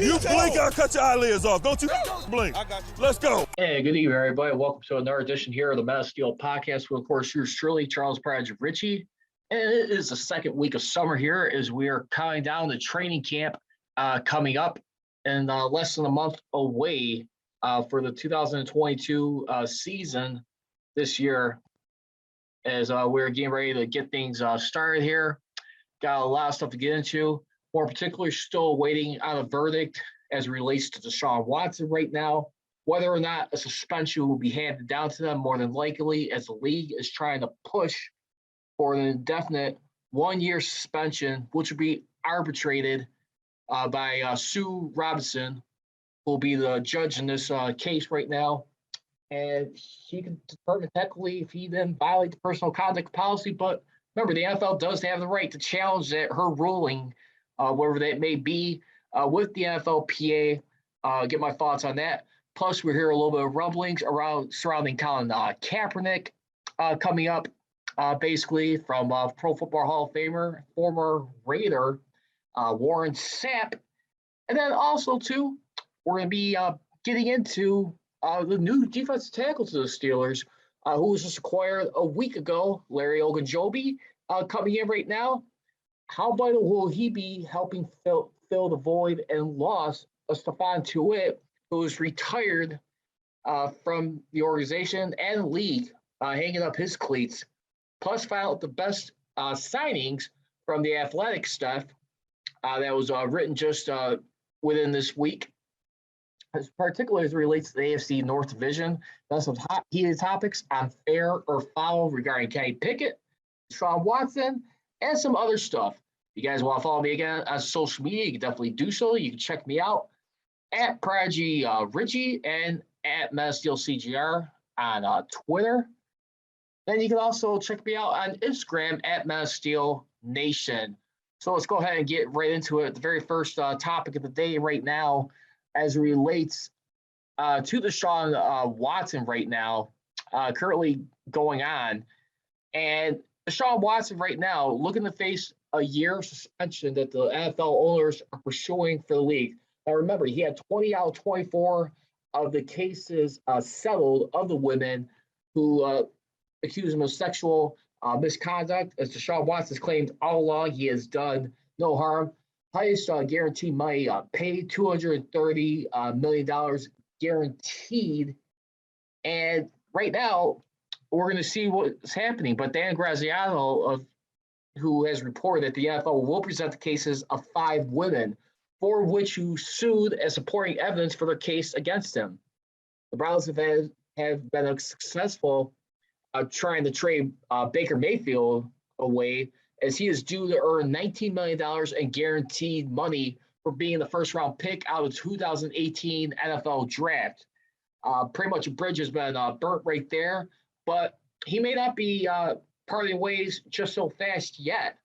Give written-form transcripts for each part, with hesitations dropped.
You blink, I'll cut your eyelids off. Don't you blink. Let's go. Hey, good evening, everybody. Welcome to another edition here of the Men of Steel podcast. With, of course, yours truly, Charles Prodigy Richey. And it is the second week of summer here as we are counting down the training camp coming up and less than a month away for the 2022 season this year as we're getting ready to get things started here. Got a lot of stuff to get into. More particularly, still waiting on a verdict as it relates to Deshaun Watson right now. Whether or not a suspension will be handed down to them, more than likely, as the league is trying to push for an indefinite 1-year suspension, which will be arbitrated by Sue Robinson, who will be the judge in this case right now. And she can determine technically if he then violates the personal conduct policy. But remember, the NFL does have the right to challenge her ruling, wherever that may be, with the NFLPA. Get my thoughts on that. Plus, we hear a little bit of rumblings surrounding Colin Kaepernick coming up, basically from Pro Football Hall of Famer, former Raider, Warren Sapp. And then also, too, we're going to be getting into the new defensive tackle to the Steelers, who was just acquired a week ago, Larry Ogunjobi, coming in right now. How vital will he be helping fill the void and loss of Stephon Tuitt, who was retired from the organization and league, hanging up his cleats? Plus, found out the best signings from the athletic stuff that was written just within this week, particularly as it relates to the AFC North Division. That's some hot, heated topics on fair or foul regarding Kenny Pickett, Deshaun Watson, and some other stuff. If you guys want to follow me again on social media, you can definitely do so. You can check me out at Prodigy Richey and at MenofSteelCGR on Twitter. Then you can also check me out on Instagram at MenofSteelNation. So let's go ahead and get right into it. The very first topic of the day right now, as it relates to Deshaun Watson right now, currently going on. And Deshaun Watson right now looking to face a year suspension that the NFL owners are pursuing for the league. Now remember, he had 20 out of 24 of the cases settled of the women who accused him of sexual misconduct. As Deshaun Watson's claimed all along, he has done no harm. Highest guaranteed money paid, $230 million guaranteed. And right now, we're going to see what's happening. But Dan Graziano, who has reported that the NFL will present the cases of 5 women, 4 of which who sued as supporting evidence for their case against him. The Browns have been successful trying to trade Baker Mayfield away, as he is due to earn $19 million in guaranteed money for being the first-round pick out of the 2018 NFL Draft. Pretty much a bridge has been burnt right there, but he may not be parting ways just so fast yet.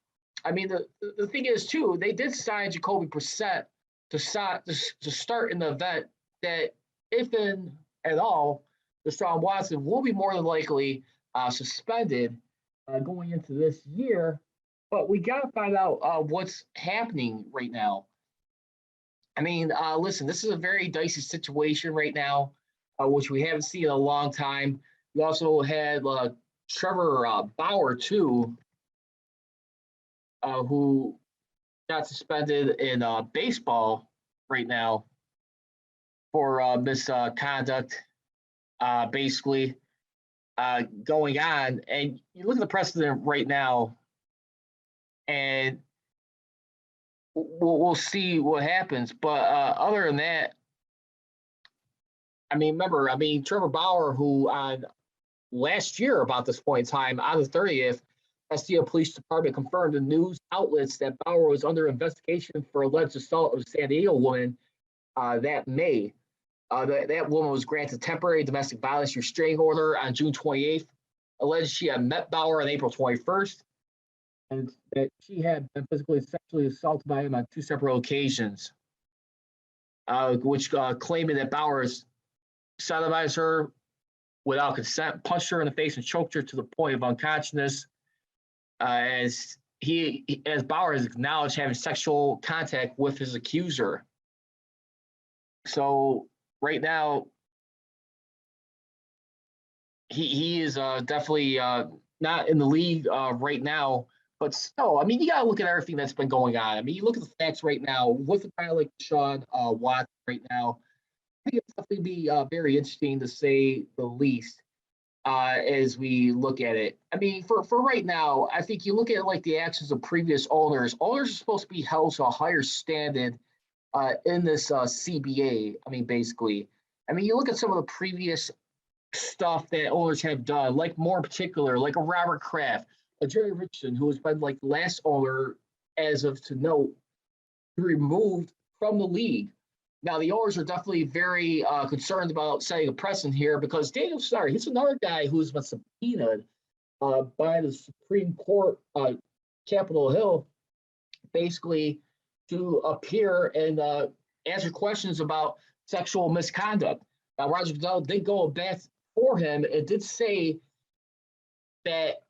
I mean, the thing is, too, they did sign Jacoby Brissett to start in the event that, if in at all, Deshaun Watson will be more than likely suspended going into this year. But we got to find out what's happening right now. I mean, listen, this is a very dicey situation right now, which we haven't seen in a long time. We also had Trevor Bauer, too, who got suspended in baseball right now for misconduct, basically going on. And you look at the precedent right now, and we'll see what happens. But other than that, I mean, remember, Trevor Bauer, who on last year about this point in time, on the 30th, Pasadena Police Department confirmed to news outlets that Bauer was under investigation for alleged assault of a San Diego woman that May. That woman was granted temporary domestic violence restraining order on June 28th, alleged she had met Bauer on April 21st, and that she had been physically and sexually assaulted by him on 2 separate occasions, which claiming that Bauer sodomized her without consent, punched her in the face, and choked her to the point of unconsciousness. As Bauer has acknowledged having sexual contact with his accuser. So right now, he is definitely not in the league right now. But still, I mean, you got to look at everything that's been going on. I mean, you look at the facts right now with a guy like Deshaun Watson right now. I think it's definitely be very interesting to say the least as we look at it. I mean, for right now, I think you look at like the actions of previous owners. Owners are supposed to be held to a higher standard in this CBA. I mean, basically, I mean, you look at some of the previous stuff that owners have done, like more in particular, like a Robert Kraft, a Jerry Richardson, who has been like the last owner as of to note removed from the league. Now, the owners are definitely very concerned about setting a precedent here because Daniel Snyder, he's another guy who's been subpoenaed by the Supreme Court, Capitol Hill, basically to appear and answer questions about sexual misconduct. Now, Roger Goodell did go a back for him and did say that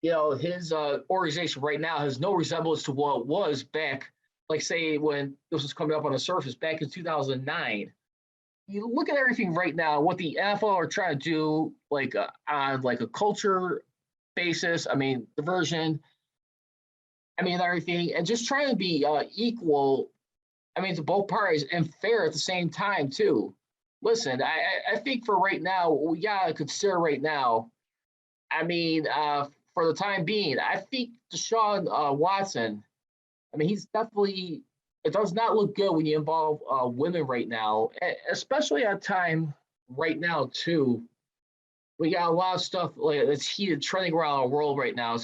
his organization right now has no resemblance to what it was back, like say when this was coming up on the surface back in 2009. You look at everything right now, what the NFL are trying to do, like on like a culture basis. I mean, diversion. I mean, everything, and just trying to be equal. I mean, to both parties and fair at the same time too. Listen, I think for right now, what we gotta consider right now. I mean, for the time being, I think Deshaun Watson. I mean, he's definitely. It does not look good when you involve women right now, especially at a time right now too. We got a lot of stuff like that's heated trending around the world right now,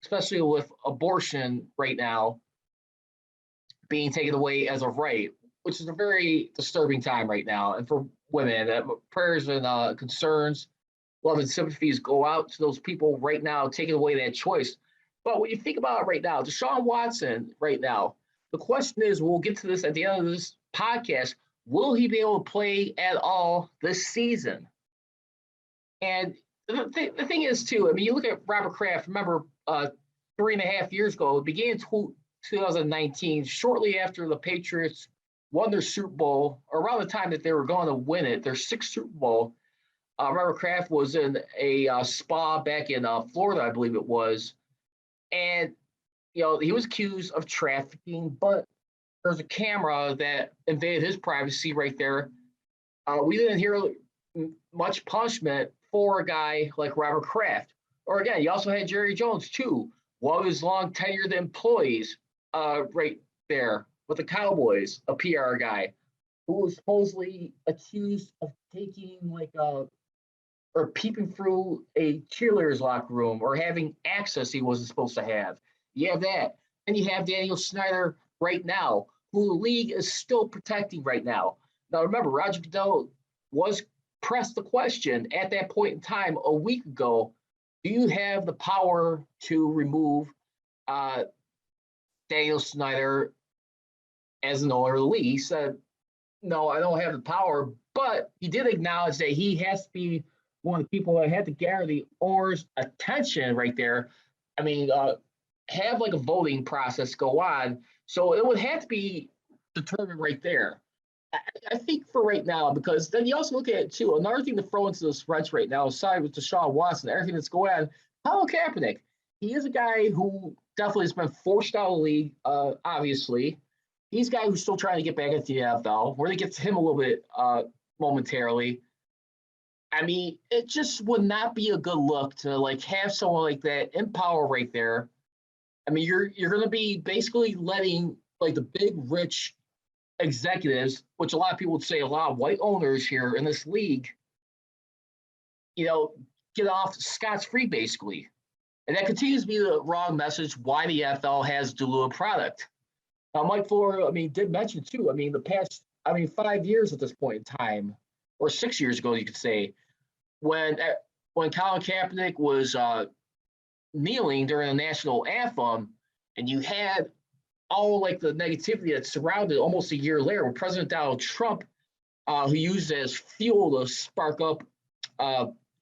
especially with abortion right now being taken away as a right, which is a very disturbing time right now. And for women, prayers and concerns, love and sympathies go out to those people right now taking away that choice. But when you think about it right now, Deshaun Watson right now, the question is, we'll get to this at the end of this podcast, will he be able to play at all this season? And the thing is, too, I mean, you look at Robert Kraft, remember 3.5 years ago, it began in 2019, shortly after the Patriots won their Super Bowl, or around the time that they were going to win it, their sixth Super Bowl. Robert Kraft was in a spa back in Florida, I believe it was. And, he was accused of trafficking, but there's a camera that invaded his privacy right there. We didn't hear much punishment for a guy like Robert Kraft. Or again, you also had Jerry Jones, too, one of his long tenured employees right there with the Cowboys, a PR guy who was supposedly accused of taking or peeping through a cheerleader's locker room or having access he wasn't supposed to have. You have that. And you have Daniel Snyder right now, who the league is still protecting right now. Now, remember, Roger Goodell was pressed the question at that point in time a week ago, do you have the power to remove Daniel Snyder as an owner of the league? He said, no, I don't have the power, but he did acknowledge that he has to be one of the people that had to gather the owner's attention right there. I mean, have like a voting process go on. So it would have to be determined right there. I think for right now, because then you also look at it too. Another thing to throw into this wrench right now, aside with Deshaun Watson, everything that's going on, Colin Kaepernick. He is a guy who definitely has been forced out of the league, obviously. He's a guy who's still trying to get back into the NFL. We're going to get to him a little bit momentarily. I mean, it just would not be a good look to like have someone like that in power right there. I mean, you're going to be basically letting like the big rich executives, which a lot of people would say a lot of white owners here in this league, get off scot-free basically. And that continues to be the wrong message why the NFL has diluted product. Now, Mike Fuller, did mention too, the past, 5 years at this point in time, or 6 years ago, you could say, when Colin Kaepernick was kneeling during the national anthem, and you had all like the negativity that surrounded almost a year later with President Donald Trump, who used it as fuel to spark up,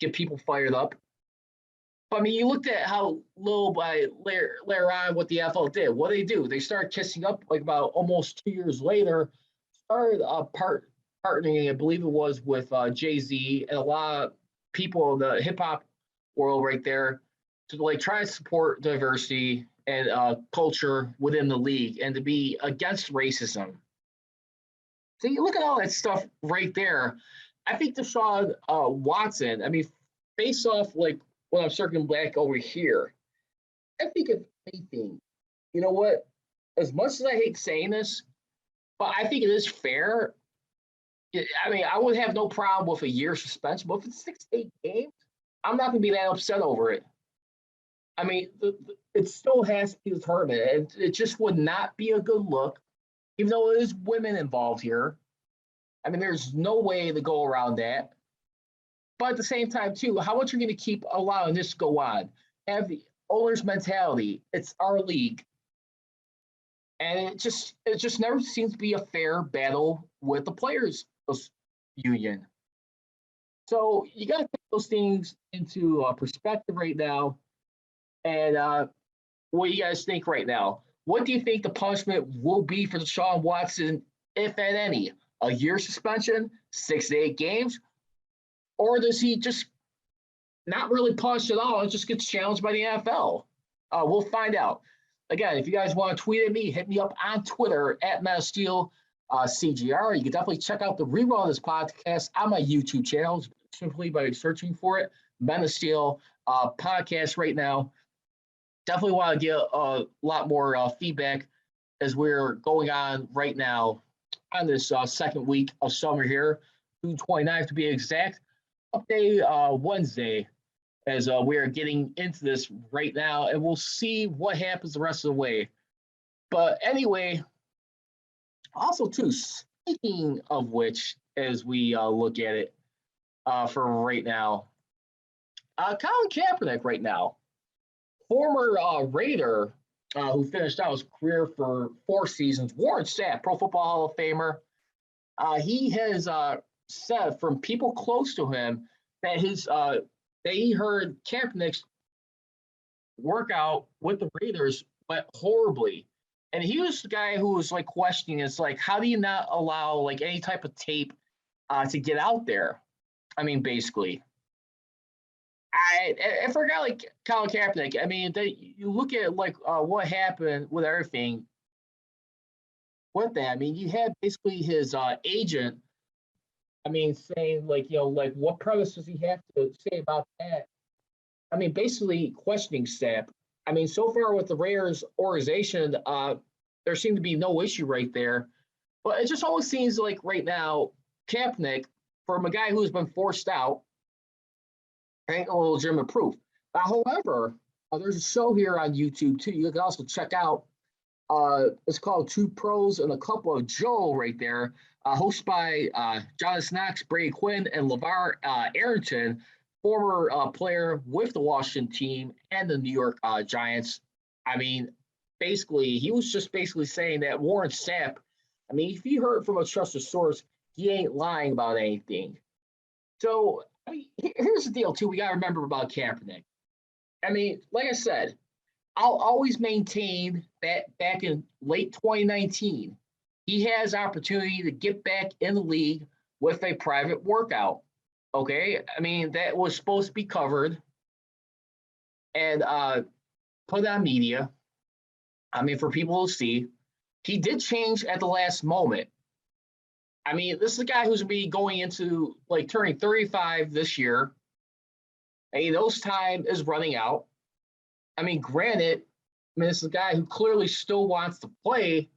get people fired up. But you looked at how little by later on what the NFL did. What did they do? They started kissing up like about almost 2 years later, started partnering, I believe it was with Jay-Z and a lot of people in the hip hop world right there to like try to support diversity and culture within the league and to be against racism. So you look at all that stuff right there. I think Deshaun Watson, I mean, based off like when I'm circling back over here, I think if anything, you know what? As much as I hate saying this, but I think it is fair. I mean, I would have no problem with a year suspension, but if it's 6 to 8 games, I'm not going to be that upset over it. I mean, it still has to be determined. It just would not be a good look, even though it is women involved here. I mean, there's no way to go around that. But at the same time, too, how much are you going to keep allowing this to go on? Have the owner's mentality. It's our league. And it just never seems to be a fair battle with the players union. So you got to take those things into perspective right now. And what do you guys think right now? What do you think the punishment will be for Deshaun Watson, if at any? A year suspension, 6 to 8 games? Or does he just not really punished at all and just gets challenged by the NFL? We'll find out. Again, if you guys want to tweet at me, hit me up on Twitter at MetaSteel CGR. You can definitely check out the rerun of this podcast on my YouTube channel simply by searching for it. MetaSteel podcast right now. Definitely want to get a lot more feedback as we're going on right now on this second week of summer here, June 29th to be exact. Update Wednesday as we are getting into this right now, and we'll see what happens the rest of the way. But anyway, also too, speaking of which, as we look at it for right now, Colin Kaepernick right now, former Raider who finished out his career for 4 seasons, Warren Sapp, Pro Football Hall of Famer, he has said from people close to him that he heard Kaepernick's workout with the Raiders went horribly. And he was the guy who was like questioning, it's like, how do you not allow like any type of tape to get out there? I mean, basically. I forgot like Colin Kaepernick. I mean, you look at like what happened with everything with that. I mean, you had basically his agent, I mean, saying like, you know, like what premise does he have to say about that? I mean, basically questioning Sapp. I mean, so far with the Raiders organization, there seemed to be no issue right there. But it just always seems like right now, Kaepernick, from a guy who's been forced out, ain't no legitimate proof. However, there's a show here on YouTube too. You can also check out. It's called Two Pros and a Cup of Joe right there, hosted by Jonathan Knox, Brady Quinn, and LeVar Arrington, former player with the Washington team and the New York Giants. I mean, basically, he was just basically saying that Warren Sapp, I mean, if you heard from a trusted source, he ain't lying about anything. So, I mean, here's the deal, too. We got to remember about Kaepernick. I mean, like I said, I'll always maintain that back in late 2019, he has opportunity to get back in the league with a private workout. Okay, I mean, that was supposed to be covered and put on media. I mean, for people to see. He did change at the last moment. I mean, this is a guy who's going to be going into like turning 35 this year. And he knows time is running out. I mean, granted, I mean, this is a guy who clearly still wants to play,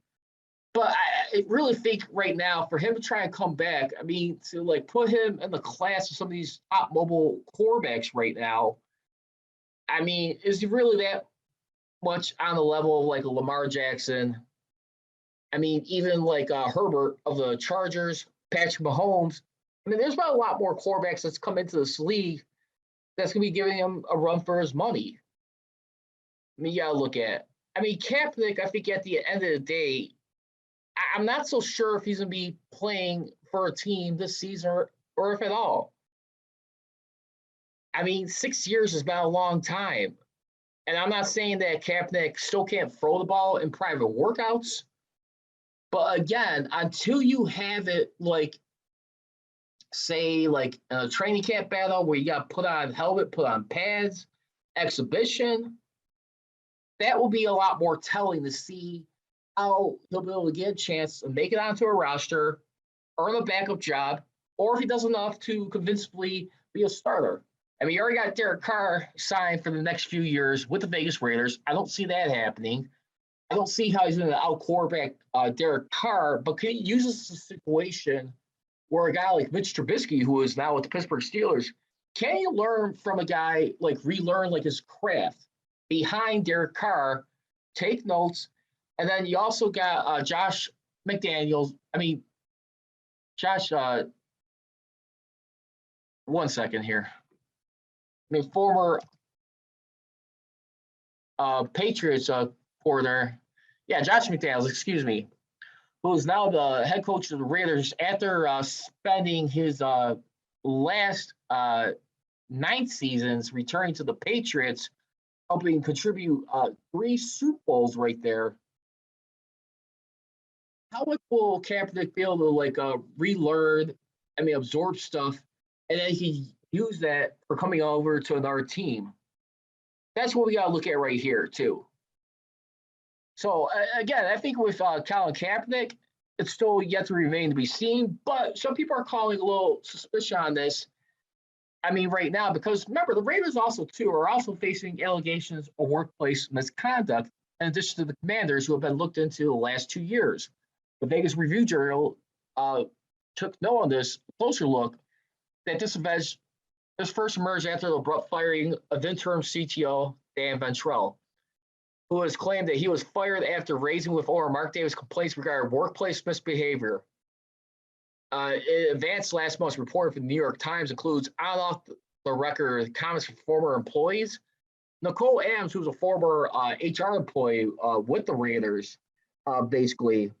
but I really think right now for him to try and come back, I mean, to like put him in the class of some of these top mobile quarterbacks right now, I mean, is he really that much on the level of like a Lamar Jackson? I mean, even like Herbert of the Chargers, Patrick Mahomes. I mean, there's not a lot more quarterbacks that's come into this league that's going to be giving him a run for his money. I mean, you got to look at it. I mean, Kaepernick, I think at the end of the day, I'm not so sure if he's going to be playing for a team this season or if at all. I mean, 6 years has been a long time. And I'm not saying that Kaepernick still can't throw the ball in private workouts. But again, until you have it like say like a training camp battle where you got to put on helmet, put on pads, exhibition, that will be a lot more telling to see how he'll be able to get a chance to make it onto a roster, earn a backup job, or if he does enough to convincingly be a starter. I mean, you already got Derek Carr signed for the next few years with the Vegas Raiders. I don't see that happening. I don't see how he's going to out quarterback Derek Carr, but can he use this situation where a guy like Mitch Trubisky, who is now with the Pittsburgh Steelers, can you learn from a guy like relearn like his craft behind Derek Carr, take notes, and then you also got Josh McDaniels. I mean, Josh. One second here. I mean, former Patriots quarter. Yeah, Josh McDaniels. Excuse me. Who is now the head coach of the Raiders after spending his last 9 seasons returning to the Patriots, helping contribute 3 Super Bowls right there. How much will Kaepernick be able to like relearn, absorb stuff, and then he use that for coming over to another team? That's what we got to look at right here too. So again, I think with Colin Kaepernick, it's still yet to remain to be seen. But some people are calling a little suspicion on this. I mean, right now, because remember, the Raiders are also facing allegations of workplace misconduct, in addition to the Commanders, who have been looked into the last 2 years. The Vegas Review Journal took note on this closer look that this first emerged after the abrupt firing of interim CTO Dan Ventrell, who has claimed that he was fired after raising with owner Mark Davis complaints regarding workplace misbehavior. It advanced last month's report from the New York Times includes on off the record comments from former employees. Nicole Adams, who's a former HR employee with the Raiders, basically,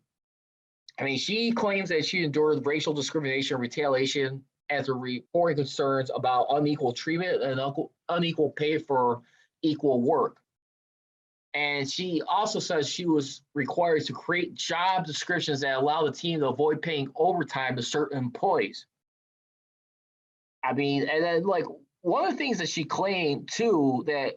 she claims that she endured racial discrimination and retaliation after reporting concerns about unequal treatment and unequal pay for equal work. And she also says she was required to create job descriptions that allow the team to avoid paying overtime to certain employees. And then like one of the things that she claimed too, that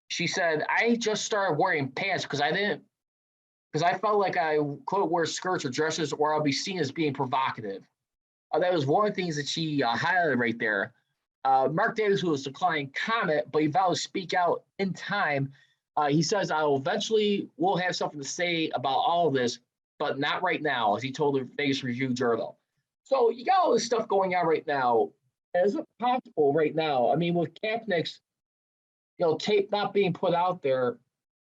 she said, I just started wearing pants because I felt like I couldn't wear skirts or dresses or I'll be seen as being provocative. That was one of the things that she highlighted right there. Mark Davis, who was declining comment, but he vowed to speak out in time. He says, I will have something to say about all of this, but not right now, as he told the Vegas Review Journal. So you got all this stuff going on right now. Is it possible right now? With Kaepernick's, tape not being put out there,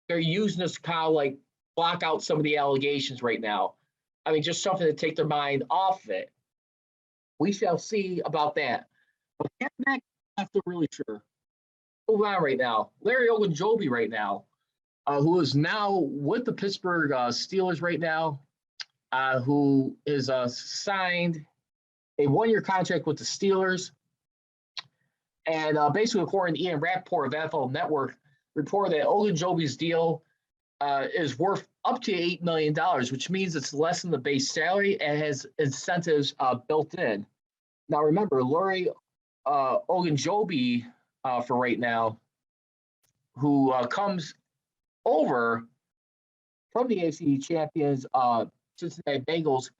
they're using this to kind of like block out some of the allegations right now. Just something to take their mind off of it. We shall see about that. But Kaepernick, not so really sure. Move on right now. Larry Ogunjobi right now, who is now with the Pittsburgh Steelers right now, who is signed a 1-year contract with the Steelers. And basically, according to Ian Rappaport of NFL Network, reported that Ogunjobi's deal is worth up to $8 million, which means it's less than the base salary and has incentives built in. Now, remember, Larry Ogunjobi, for right now, who comes over from the AFC champions Cincinnati Bengals.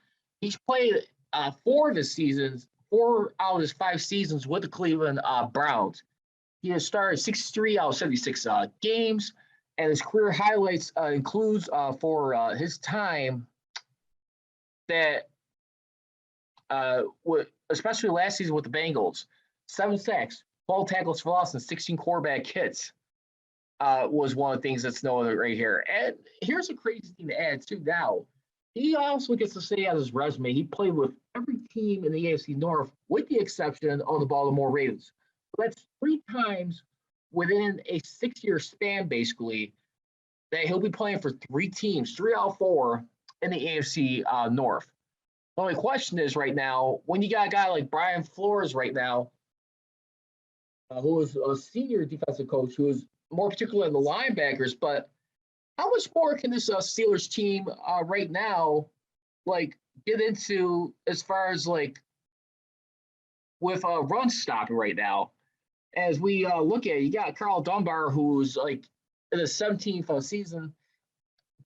He's played 4 out of his 5 seasons with the Cleveland Browns. He has started 63 out of 76 games, and his career highlights includes for his time that especially last season with the Bengals, 7 sacks, 12 tackles for loss, and 16 quarterback hits was one of the things that's noted right here. And here's a crazy thing to add too now. He also gets to say on his resume, he played with every team in the AFC North with the exception of the Baltimore Ravens. So that's 3 times within a 6-year span, basically, that he'll be playing for 3 teams, 3 out of 4 in the AFC North. The only question is right now, when you got a guy like Brian Flores right now, who is a senior defensive coach, who is more particular in the linebackers, but how much more can this Steelers team right now, like, get into as far as like with run stopping right now. As we look at it, you got Carl Dunbar, who's like in his 17th season,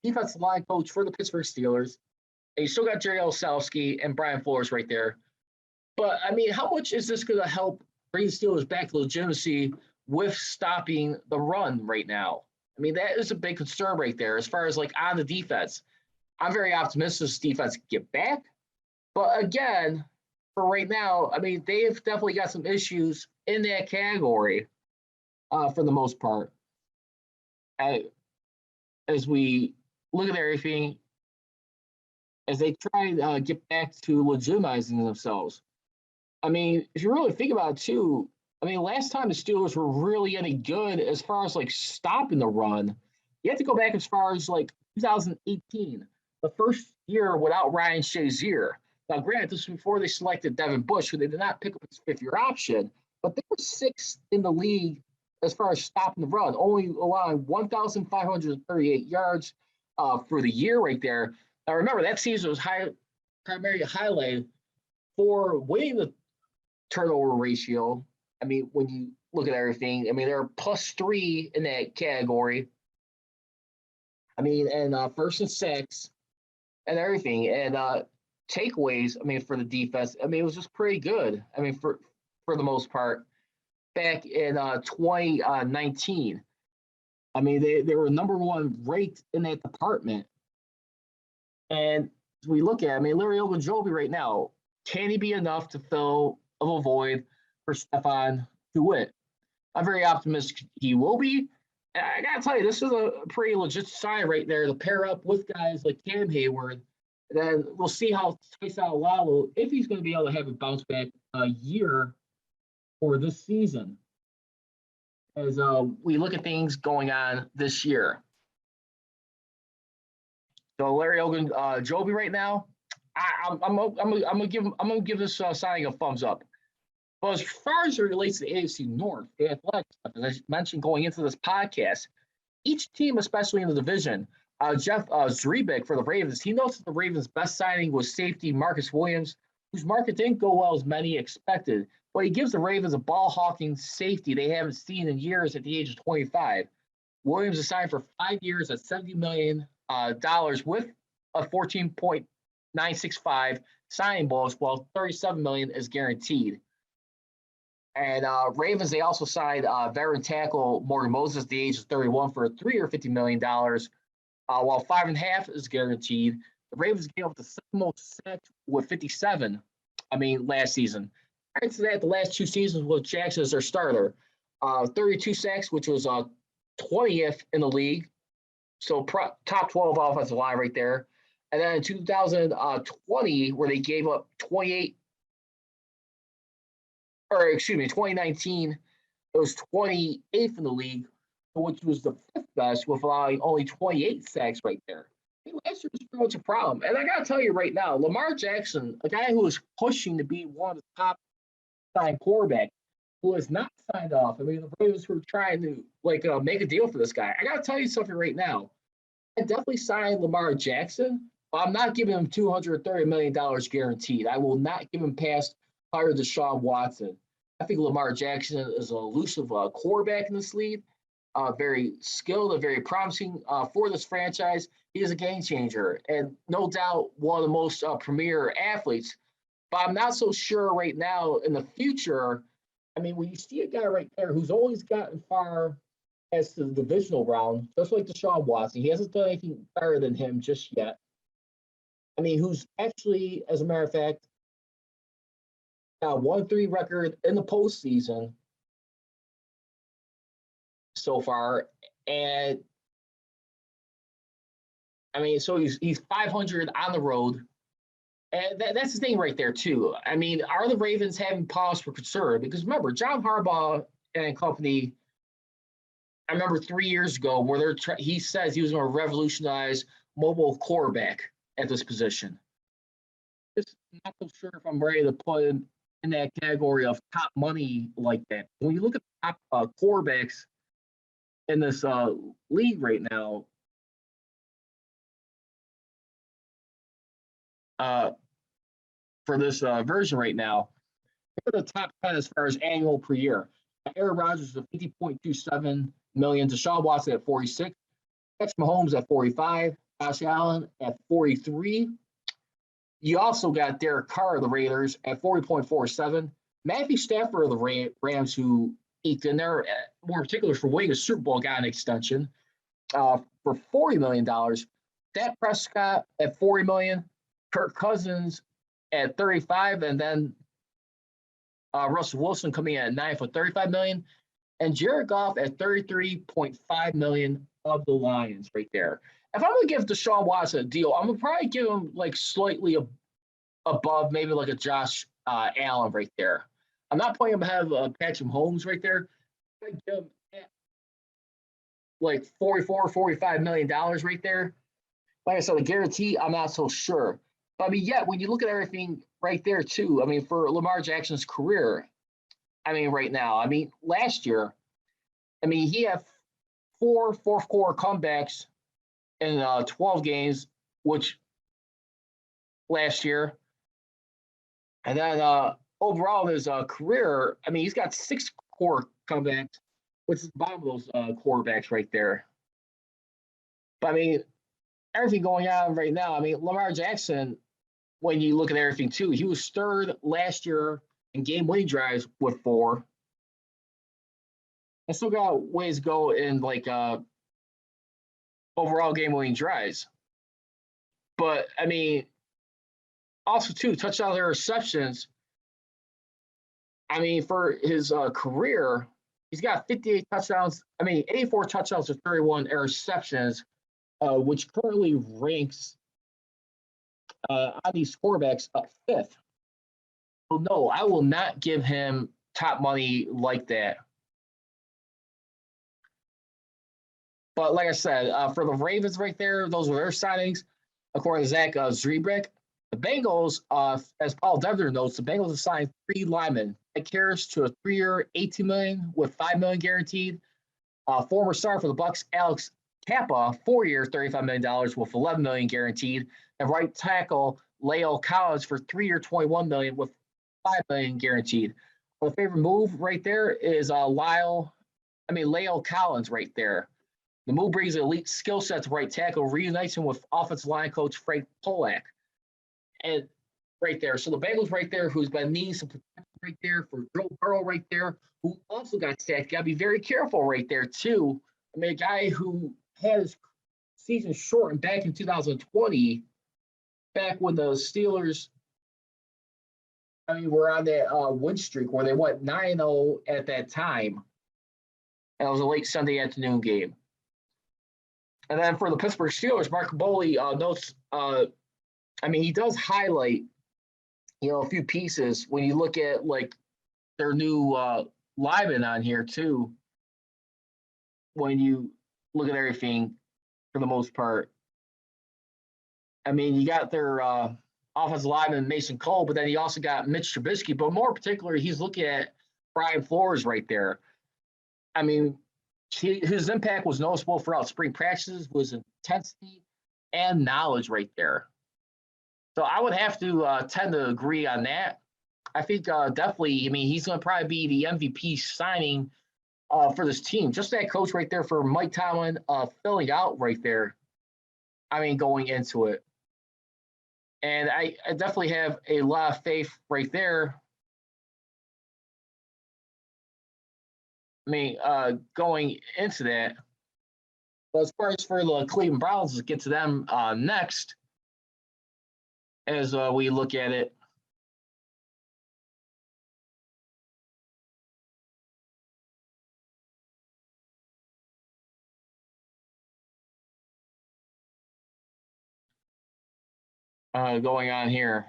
defensive line coach for the Pittsburgh Steelers. And you still got Jerry Olszewski and Brian Flores right there. But, I mean, how much is this going to help bring the Steelers back to legitimacy with stopping the run right now? I mean, that is a big concern right there as far as, like, on the defense. I'm very optimistic this defense can get back. But, again, for right now, I mean, they've definitely got some issues in that category for the most part. As we look at everything, as they try and get back to legitimizing themselves. I mean, if you really think about it too, I mean, last time the Steelers were really any good as far as like stopping the run, you have to go back as far as like 2018, the first year without Ryan Shazier. Now, granted, this was before they selected Devin Bush, who they did not pick up his fifth-year option, but they were sixth in the league as far as stopping the run, only allowing 1,538 yards for the year right there. Now, remember, that season was primarily highlighted for winning the turnover ratio. I mean, when you look at everything, I mean, they're +3 in that category. I mean, and first and six and everything. And takeaways, I mean, for the defense, I mean, it was just pretty good. I mean, for the most part, back in 2019. I mean, they were number one ranked in that department. And as we look at it, I mean, Larry Ogunjobi right now, can he be enough to fill a void for Stephon Tuitt? I'm very optimistic he will be. And I got to tell you, this is a pretty legit sign right there to pair up with guys like Cam Hayward. And then we'll see how Tyson Alalo, if he's going to be able to have a bounce back year for this season. As we look at things going on this year. So Larry Ogunjobi right now, I'm gonna give this signing a thumbs up. But as far as it relates to the AFC North, the Athletics, as I mentioned going into this podcast, each team, especially in the division, Jeff Zrebiec for the Ravens, he notes that the Ravens' best signing was safety Marcus Williams, whose market didn't go well as many expected, but he gives the Ravens a ball-hawking safety they haven't seen in years at the age of 25. Williams is signed for 5 years at $70 million with a 14.965 signing bonus, while $37 million is guaranteed. And Ravens, they also signed veteran tackle Morgan Moses at the age of 31 for a 3-year, $50 million, while 5.5 is guaranteed. The Ravens gave up the second most sacks with 57, last season. Prior to that, the last two seasons with Jackson as their starter, 32 sacks, which was 20th in the league. So top 12 offensive line right there. And then in 2020, where they gave up 2019, it was 28th in the league, which was the fifth best with allowing only 28 sacks right there. Last year was pretty much a problem. And I got to tell you right now, Lamar Jackson, a guy who is pushing to be one of the top signed quarterbacks, who has not signed off. I mean, the Ravens were trying to make a deal for this guy. I got to tell you something right now. I definitely signed Lamar Jackson, but I'm not giving him $230 million guaranteed. I will not give him past higher Deshaun Watson. I think Lamar Jackson is an elusive quarterback in this league, very skilled and very promising for this franchise. He is a game changer and no doubt one of the most premier athletes. But I'm not so sure right now in the future. I mean, when you see a guy right there who's always gotten far as to the divisional round, just like Deshaun Watson, he hasn't done anything better than him just yet. I mean, who's actually, as a matter of fact, got a 1-3 record in the postseason so far. And I mean, so he's 500 on the road. And that's the thing right there, too. I mean, are the Ravens having pause for concern? Because remember, John Harbaugh and company, I remember 3 years ago where he says he was going to revolutionize mobile quarterback at this position. Just not so sure if I'm ready to put him in that category of top money like that. When you look at the top quarterbacks in this league right now, for this version right now, They're the top 10 as far as annual per year. Aaron Rodgers at 50.27 million, Deshaun Watson at 46, Patrick Mahomes at 45, Josh Allen at 43. You also got Derek Carr of the Raiders at 40.47. Matthew Stafford of the Rams, who eked in there, more particular for winning a Super Bowl, got an extension for $40 million. Dak Prescott at $40 million. Kirk Cousins at 35, and then Russell Wilson coming in at 9 for $35 million, and Jared Goff at $33.5 million of the Lions right there. If I'm going to give Deshaun Watson a deal, I'm going to probably give him like slightly above, maybe like a Josh Allen right there. I'm not playing him ahead of Patrick Mahomes right there. I give him like $44-45 million right there. Like I said, a guarantee, I'm not so sure. But I mean, yeah, when you look at everything right there too, I mean, for Lamar Jackson's career, I mean, right now, I mean, last year, I mean, he had 4 fourth-quarter comebacks in 12 games, which last year. And then overall in his career, I mean, he's got 6 quarter comebacks, which is the bottom of those quarterbacks right there. But I mean, everything going on right now, I mean, Lamar Jackson, when you look at everything too, he was third last year in game-winning drives with 4. And still got ways to go in like overall game-winning drives. But I mean, also too, touchdown interceptions. I mean, for his career, he's got 58 touchdowns. I mean, 84 touchdowns to 31 interceptions, which currently ranks on these quarterbacks up 5th. So no, I will not give him top money like that. But like I said, for the Ravens right there, those were their signings. According to Zach Zrebick, the Bengals, as Paul Devner notes, the Bengals have signed 3 linemen. Mike Harris to a 3-year, $18 million with $5 million guaranteed. Former star for the Bucs, Alex Kappa, 4-year, $35 million with $11 million guaranteed. And right tackle, La'el Collins for 3-year, $21 million with $5 million guaranteed. The favorite move right there is La'el Collins right there. The move brings an elite skill set to right tackle, reunites him with offensive line coach Frank Polak. And right there. So the Bengals right there, who's been needing some protection right there for Joe Burrow right there, who also got sacked. Got to be very careful right there, too. I mean, a guy who had his season shortened back in 2020, back when the Steelers, I mean, were on that win streak where they went 9-0 at that time. And it was a late Sunday afternoon game. And then for the Pittsburgh Steelers, Mark Bowley notes, I mean, he does highlight, a few pieces when you look at, like, their new lineman on here, too, when you look at everything for the most part. I mean, you got their offensive lineman, Mason Cole, but then you also got Mitch Trubisky. But more particularly, he's looking at Brian Flores right there. I mean, his impact was noticeable throughout spring practices, was intensity and knowledge right there. So I would have to tend to agree on that. I think definitely, I mean, he's going to probably be the MVP signing for this team. Just that coach right there for Mike Tomlin filling out right there. I mean, going into it. And I definitely have a lot of faith right there. I mean, going into that. But as far as for the Cleveland Browns, let's get to them next as we look at it. Going on here.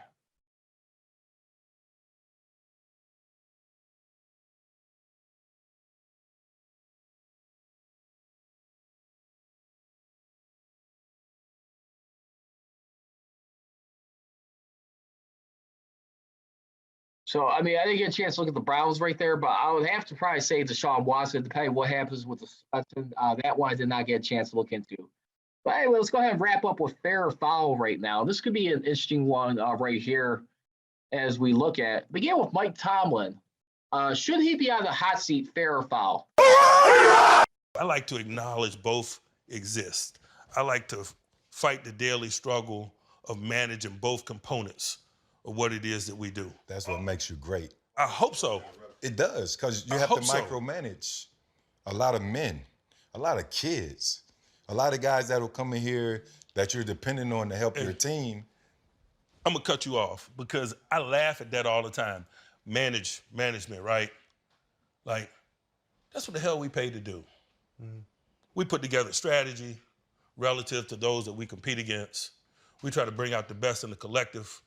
So, I mean, I didn't get a chance to look at the Browns right there, but I would have to probably say Deshaun Watson, depending on what happens with the suspension. That one I did not get a chance to look into. But anyway, let's go ahead and wrap up with fair or foul right now. This could be an interesting one right here. as we look at. Begin with Mike Tomlin. Should he be on the hot seat, fair or foul? I like to acknowledge both exist. I like to fight the daily struggle of managing both components of what it is that we do. That's what makes you great. I hope so. It does, because you have to micromanage a lot of men, a lot of kids, a lot of guys that will come in here that you're depending on to help your team. I'm gonna cut you off because I laugh at that all the time. Management, right? Like, that's what the hell we paid to do. We put together strategy relative to those that we compete against. We try to bring out the best in the collective,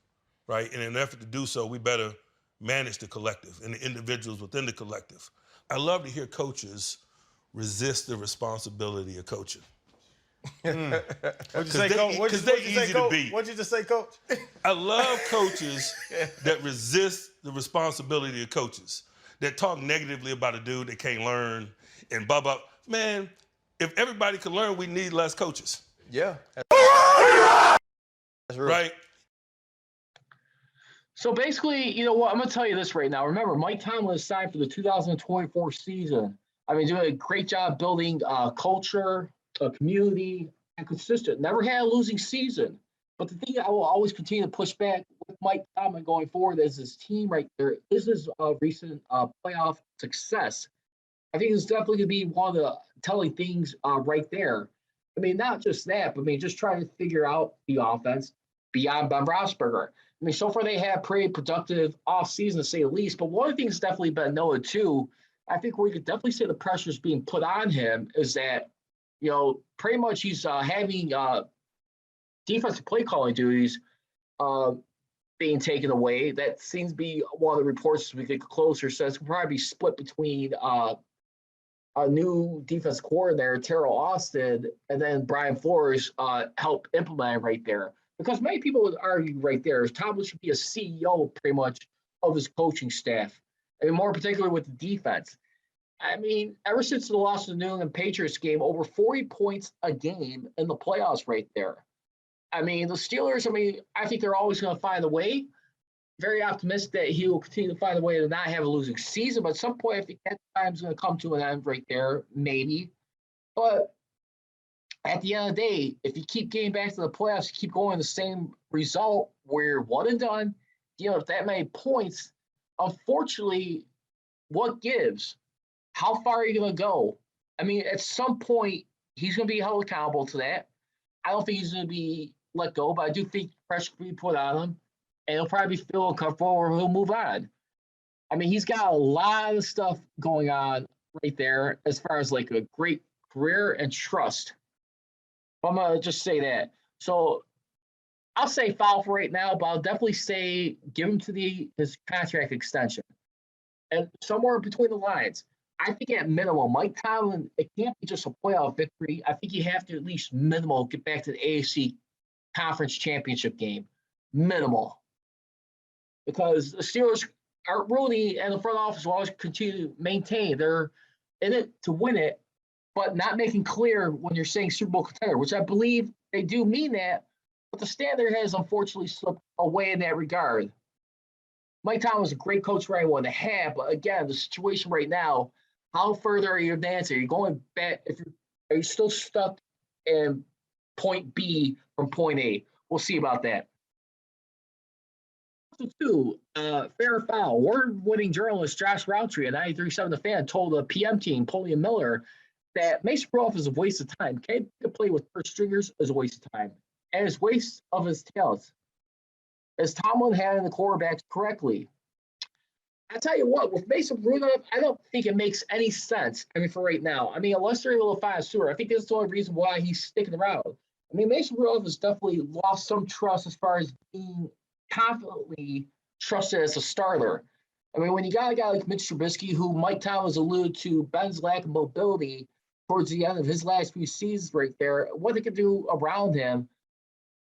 right? And in an effort to do so, we better manage the collective and the individuals within the collective. I love to hear coaches resist the responsibility of coaching. What'd you say, Coach? Because they're easy to beat. What'd you just say, Coach? I love coaches that resist the responsibility of coaches, that talk negatively about a dude that can't learn and blah, blah. Man, if everybody could learn, we need less coaches. Yeah. That's real. Right? So basically, you know what? I'm going to tell you this right now. Remember, Mike Tomlin is signed for the 2024 season. I mean, doing a great job building culture, a community, and consistent. Never had a losing season. But the thing I will always continue to push back with Mike Tomlin going forward is his team right there. Is his recent playoff success. I think it's definitely going to be one of the telling things right there. I mean, not just that, but I mean, just trying to figure out the offense beyond Ben Roethlisberger. I mean, so far they have pretty productive offseason, to say the least. But one of the things that's definitely been noted, too, I think we could definitely say the pressure is being put on him is that, you know, pretty much he's having defensive play calling duties being taken away. That seems to be one of the reports as we get closer. So it's probably be split between a new defense coordinator, Terrell Austin, and then Brian Flores help implement right there. Because many people would argue right there, Tomlin should be a CEO pretty much of his coaching staff, and more particularly with the defense. I mean, ever since the loss of the New England Patriots game, over 40 points a game in the playoffs right there. I mean, the Steelers, I mean, I think they're always going to find a way. Very optimistic that he will continue to find a way to not have a losing season, but at some point, I think that time's going to come to an end right there, maybe. But at the end of the day, if you keep getting back to the playoffs, you keep going the same result where you're one and done, you know, if that many points, unfortunately, what gives? How far are you going to go? I mean, at some point, he's going to be held accountable to that. I don't think he's going to be let go, but I do think pressure will be put on him, and he'll probably feel uncomfortable or he'll move on. I mean, he's got a lot of stuff going on right there as far as like a great career and trust. I'm going to just say that. So I'll say foul for right now, but I'll definitely say give him to his contract extension. And somewhere between the lines, I think at minimum, Mike Tomlin, it can't be just a playoff victory. I think you have to at least minimal get back to the AFC Conference Championship game. Minimal. Because the Steelers are really, and the front office will always continue to maintain. They're in it to win it, but not making clear when you're saying Super Bowl contender, which I believe they do mean that, but the standard has unfortunately slipped away in that regard. Mike Tomlin is a great coach for anyone to have, but again, the situation right now, how further are you advancing? Are you going back? Are you still stuck in point B from point A? We'll see about that. Also, too, fair or foul, award-winning journalist Josh Roundtree at 93.7 The Fan told the PM team, Polian Miller, that Mason Rudolph is a waste of time. Can't play with first stringers is a waste of time. And it's waste of his talents. As Tomlin handling the quarterbacks correctly. I tell you what, with Mason Rudolph, I don't think it makes any sense. I mean, for right now. I mean, unless they're able to find a sewer, I think that's the only reason why he's sticking around. I mean, Mason Rudolph has definitely lost some trust as far as being confidently trusted as a starter. I mean, when you got a guy like Mitch Trubisky, who Mike Tomlin has alluded to Ben's lack of mobility towards the end of his last few seasons right there, what they could do around him,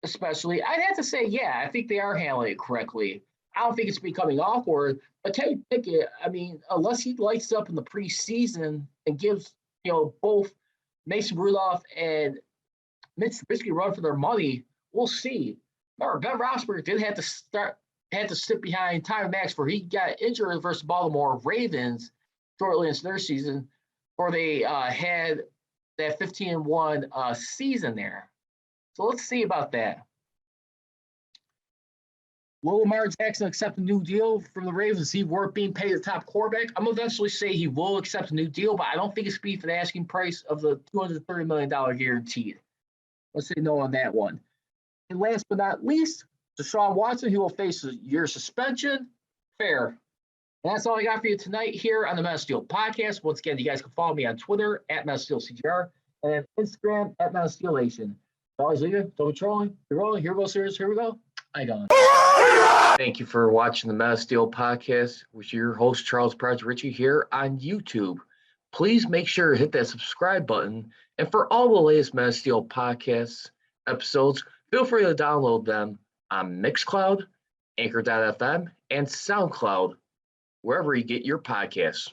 especially, I'd have to say, yeah, I think they are handling it correctly. I don't think it's becoming awkward, but Kenny Pickett, I mean, unless he lights up in the preseason and gives, you know, both Mason Rudolph and Mitch Trubisky run for their money, we'll see. Remember, Ben Roethlisberger did have to start had to sit behind Tyron Max where he got injured versus Baltimore Ravens shortly into their season, where they had that 15-1 season there. So let's see about that. Will Lamar Jackson accept a new deal from the Ravens? Is he worth being paid the top quarterback? I'm going to eventually say he will accept a new deal, but I don't think it's be for the asking price of the $230 million guaranteed. Let's say no on that one. And last but not least, Deshaun Watson, he will face a year suspension. Fair. And that's all I got for you tonight here on the Men Steel Podcast. Once again, you guys can follow me on Twitter at MenSteelCGR and Instagram at MenSteelNation. Always leave it. Don't be trolling. You're rolling. Here we go, serious. Here we go. I gone. Thank you for watching the Men Steel Podcast with your host, Charles Prodigy Richey, here on YouTube. Please make sure to hit that subscribe button. And for all the latest Men Steel Podcast episodes, feel free to download them on Mixcloud, Anchor.fm, and SoundCloud, wherever you get your podcasts.